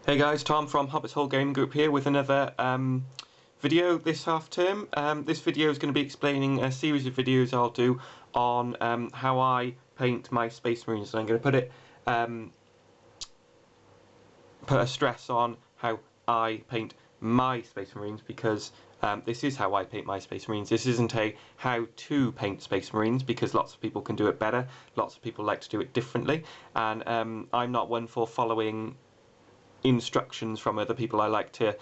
Hey guys, Tom from Hobbit's Hole Gaming Group here with another video this half term. This video is going to be explaining a series of videos I'll do on how I paint my Space Marines, and I'm going to put a stress on how I paint my Space Marines, because this is how I paint my Space Marines. This isn't a how to paint Space Marines, because lots of people can do it better, lots of people like to do it differently, and I'm not one for following instructions from other people. I like to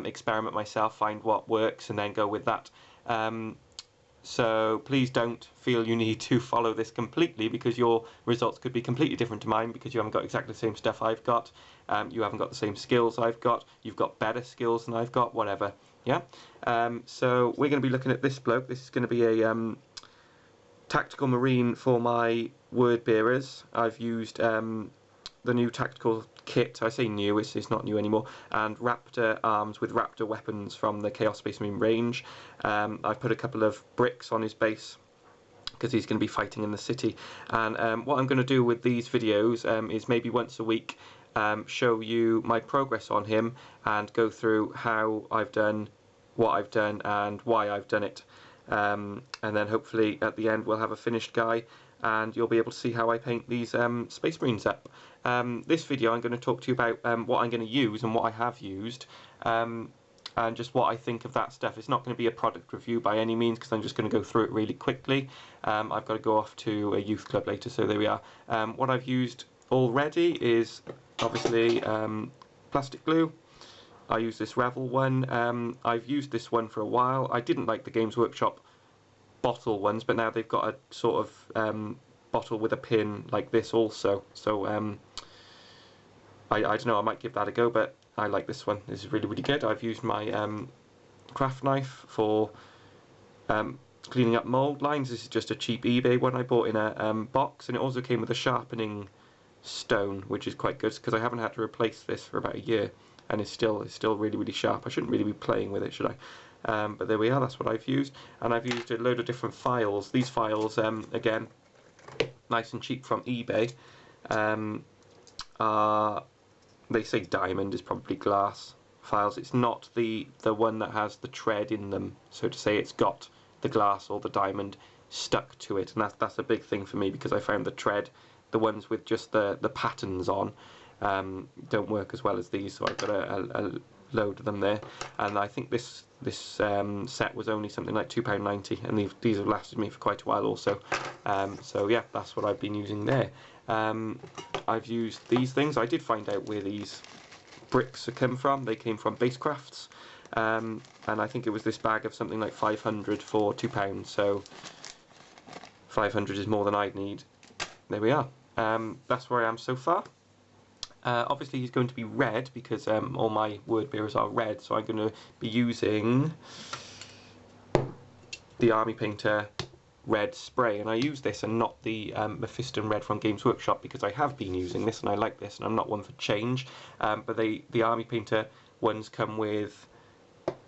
experiment myself, find what works, and then go with that. So please don't feel you need to follow this completely, because your results could be completely different to mine, because you haven't got exactly the same stuff I've got, you haven't got the same skills I've got, you've got better skills than I've got, whatever. Yeah. So we're going to be looking at this bloke. This is going to be a tactical marine for my word bearers. I've used the new tactical kit. I say new, it's not new anymore, and Raptor arms with Raptor weapons from the Chaos Space Marine range. I've put a couple of bricks on his base because he's going to be fighting in the city, and what I'm going to do with these videos is maybe once a week show you my progress on him and go through how I've done what I've done and why I've done it, and then hopefully at the end we'll have a finished guy and you'll be able to see how I paint these Space Marines up. This video I'm going to talk to you about what I'm going to use and what I have used, and just what I think of that stuff. It's not going to be a product review by any means, because I'm just going to go through it really quickly. I've got to go off to a youth club later, so there we are. What I've used already is obviously plastic glue. I use this Revell one. I've used this one for a while. I didn't like the Games Workshop bottle ones, but now they've got a sort of bottle with a pin like this also, so I don't know, I might give that a go, but I like this one. This is really good. I've used my craft knife for cleaning up mould lines. This is just a cheap eBay one I bought in a box, and it also came with a sharpening stone, which is quite good, because I haven't had to replace this for about a year, and it's still really sharp. I shouldn't really be playing with it, should I? But there we are, that's what I've used. And I've used a load of different files. These files, again, nice and cheap from eBay, they say diamond, is probably glass files. It's not the one that has the tread in them, so to say. It's got the glass or the diamond stuck to it, and that's a big thing for me, because I found the tread, the ones with just the patterns on, don't work as well as these, so I've got a load of them there. And I think this set was only something like £2.90, and these have lasted me for quite a while also. So yeah, that's what I've been using there. I've used these things. I did find out where these bricks have come from. They came from Basecrafts, and I think it was this bag of something like 500 for £2, so 500 is more than I'd need. There we are. That's where I am so far. Obviously he's going to be red, because all my word bearers are red, so I'm going to be using the Army Painter red spray, and I use this and not the Mephiston red from Games Workshop, because I have been using this and I like this, and I'm not one for change. But the Army Painter ones come with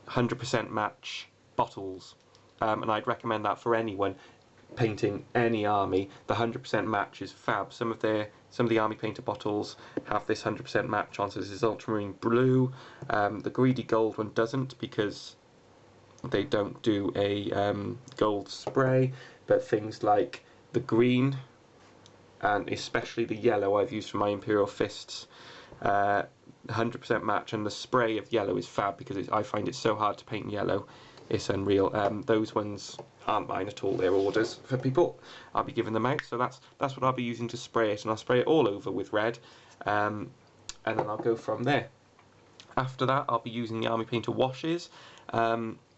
100% match bottles, and I'd recommend that for anyone painting any army. The 100% match is fab. Some of the Army Painter bottles have this 100% match on, so this is ultramarine blue. The Greedy Gold one doesn't, because they don't do a gold spray, but things like the green and especially the yellow I've used for my Imperial Fists, 100% match, and the spray of yellow is fab, because I find it so hard to paint yellow, it's unreal. Those ones aren't mine at all, they're orders for people. I'll be giving them out, so that's what I'll be using to spray it, and I'll spray it all over with red, and then I'll go from there. After that I'll be using the Army Painter washes,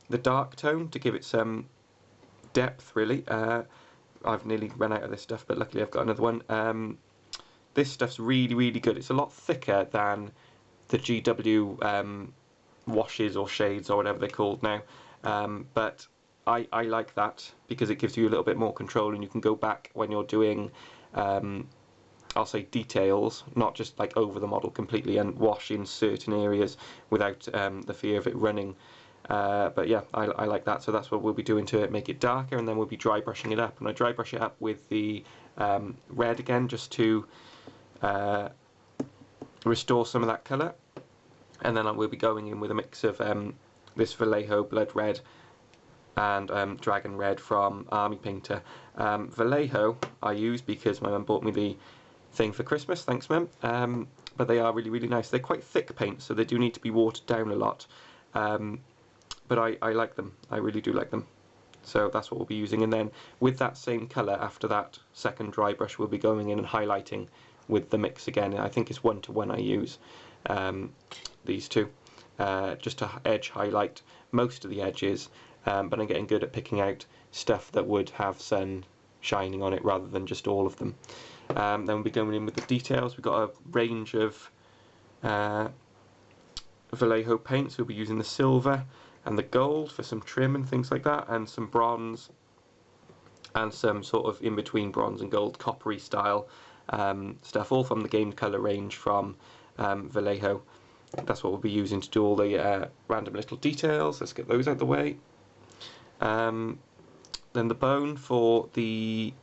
the dark tone, to give it some depth really. I've nearly run out of this stuff, but luckily I've got another one. This stuff's really good. It's a lot thicker than the GW washes or shades or whatever they're called now, but I like that, because it gives you a little bit more control, and you can go back when you're doing I'll say details, not just like over the model completely, and wash in certain areas without the fear of it running. But yeah, I like that, so that's what we'll be doing to make it darker, and then we'll be dry brushing it up. And I dry brush it up with the red again, just to restore some of that colour. And then I will be going in with a mix of this Vallejo Blood Red and Dragon Red from Army Painter. Vallejo I use because my mum bought me the thing for Christmas, thanks mum, but they are really, really nice. They're quite thick paints, so they do need to be watered down a lot, but I like them, I really do like them. So that's what we'll be using, and then with that same colour, after that second dry brush, we'll be going in and highlighting with the mix again. I think it's 1-to-1 I use these two, just to edge highlight most of the edges, but I'm getting good at picking out stuff that would have sun shining on it rather than just all of them. Then we'll be going in with the details. We've got a range of Vallejo paints. We'll be using the silver and the gold for some trim and things like that, and some bronze and some sort of in between bronze and gold coppery style stuff, all from the Game Colour range from Vallejo. That's what we'll be using to do all the random little details. Let's get those out of the way. Then the bone for the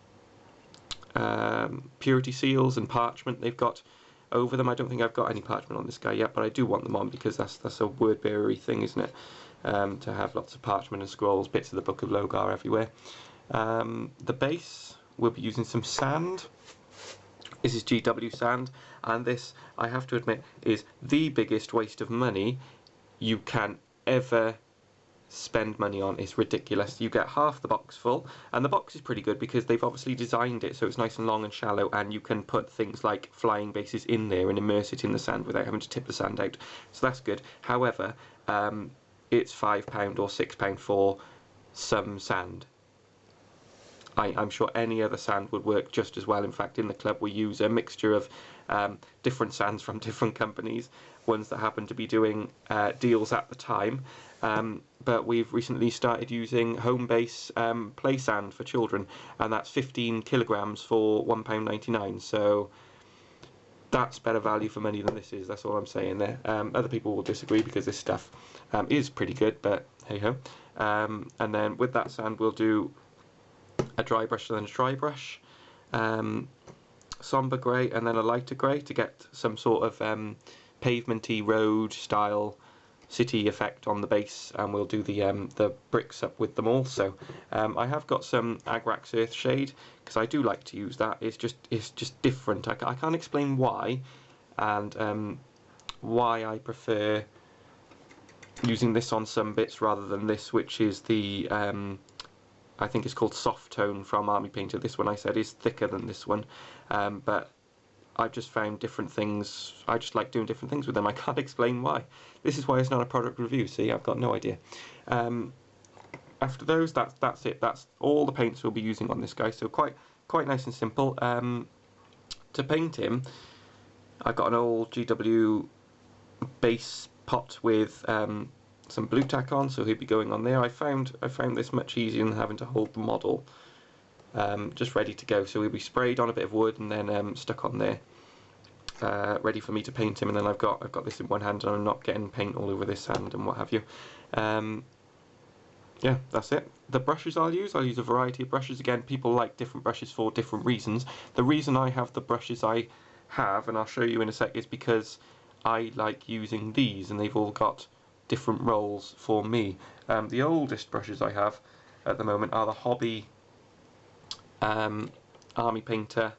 purity seals and parchment they've got over them. I don't think I've got any parchment on this guy yet, but I do want them on because that's a word bearer-y thing, isn't it? To have lots of parchment and scrolls, bits of the Book of Logar everywhere. The base, we'll be using some sand. This is GW sand, and this, I have to admit, is the biggest waste of money you can ever spend money on. It's ridiculous. You get half the box full, and the box is pretty good because they've obviously designed it so it's nice and long and shallow, and you can put things like flying bases in there and immerse it in the sand without having to tip the sand out, so that's good. However, it's £5 or £6 for some sand. I'm sure any other sand would work just as well. In fact, in the club we use a mixture of different sands from different companies, ones that happen to be doing deals at the time, but we've recently started using Homebase play sand for children, and that's 15 kilograms for £1.99, so that's better value for money than this is. That's all I'm saying there. Other people will disagree because this stuff is pretty good, but hey ho. And then with that sand we'll do a dry brush and then a dry brush, somber grey and then a lighter grey to get some sort of pavementy road style city effect on the base, and we'll do the bricks up with them also. I have got some Agrax Earthshade because I do like to use that. It's just different. I can't explain why, and why I prefer using this on some bits rather than this, which is the I think it's called Soft Tone from Army Painter. This one I said is thicker than this one, but I've just found different things. I just like doing different things with them. I can't explain why. This is why it's not a product review. See, I've got no idea. After those, that's it. That's all the paints we'll be using on this guy. So quite nice and simple. To paint him, I've got an old GW base pot with some blue tack on, so he'll be going on there. I found this much easier than having to hold the model just ready to go. So he'll be sprayed on a bit of wood and then stuck on there, ready for me to paint him. And then I've got this in one hand and I'm not getting paint all over this hand and what have you. Yeah, that's it. The brushes I'll use a variety of brushes. Again, people like different brushes for different reasons. The reason I have the brushes I have, and I'll show you in a sec, is because I like using these and they've all got different roles for me. The oldest brushes I have at the moment are the Hobby Army Painter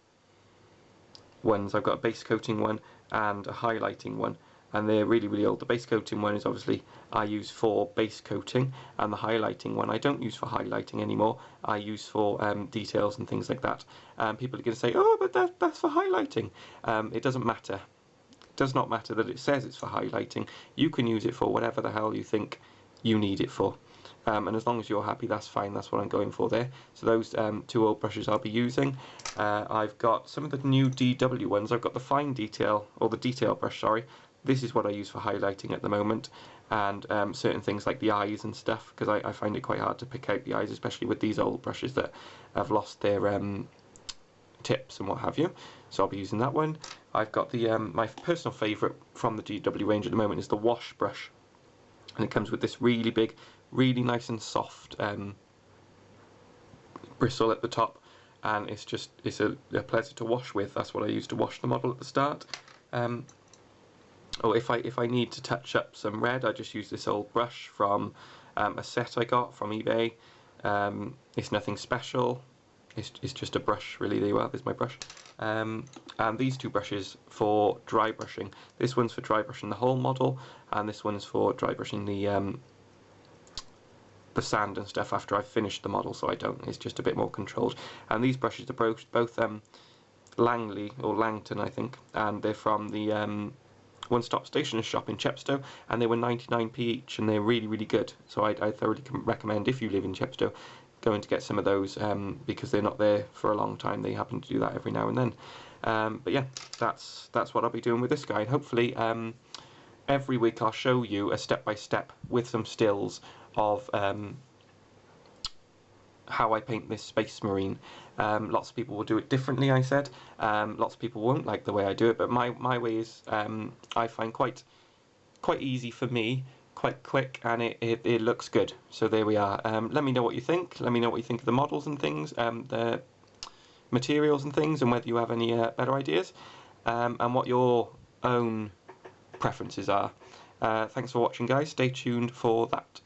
ones. I've got a base coating one and a highlighting one, and they're really, really old. The base coating one is obviously I use for base coating, and the highlighting one I don't use for highlighting anymore. I use for details and things like that. People are going to say, oh, but that's for highlighting. It doesn't matter. Does not matter that it says it's for highlighting. You can use it for whatever the hell you think you need it for, and as long as you're happy, that's fine. That's what I'm going for there. So those two old brushes I'll be using. I've got some of the new DW ones. I've got the fine detail, or the detail brush, sorry. This is what I use for highlighting at the moment, and certain things like the eyes and stuff, because I find it quite hard to pick out the eyes, especially with these old brushes that have lost their tips and what have you. So I'll be using that one. I've got the my personal favourite from the GW range at the moment is the wash brush, and it comes with this really big, really nice and soft bristle at the top, and it's a pleasure to wash with. That's what I use to wash the model at the start. Oh, if I need to touch up some red, I just use this old brush from a set I got from eBay. It's nothing special. It's just a brush, really. There you are. There's my brush. And these two brushes for dry brushing. This one's for dry brushing the whole model, and this one's for dry brushing the sand and stuff after I've finished the model, so I don't. It's just a bit more controlled. And these brushes are both Langley or Langton, I think, and they're from the One Stop Stationer's shop in Chepstow, and they were 99p each, and they're really, really good. So I thoroughly recommend, if you live in Chepstow, going to get some of those, because they're not there for a long time. They happen to do that every now and then. But yeah, that's what I'll be doing with this guy, and hopefully every week I'll show you a step-by-step with some stills of how I paint this Space Marine. Lots of people will do it differently, I said. Lots of people won't like the way I do it, but my way is, I find quite easy for me, quite quick, and it looks good. So there we are. Let me know what you think. Let me know what you think of the models and things, the materials and things, and whether you have any better ideas, and what your own preferences are. Thanks for watching, guys. Stay tuned for that.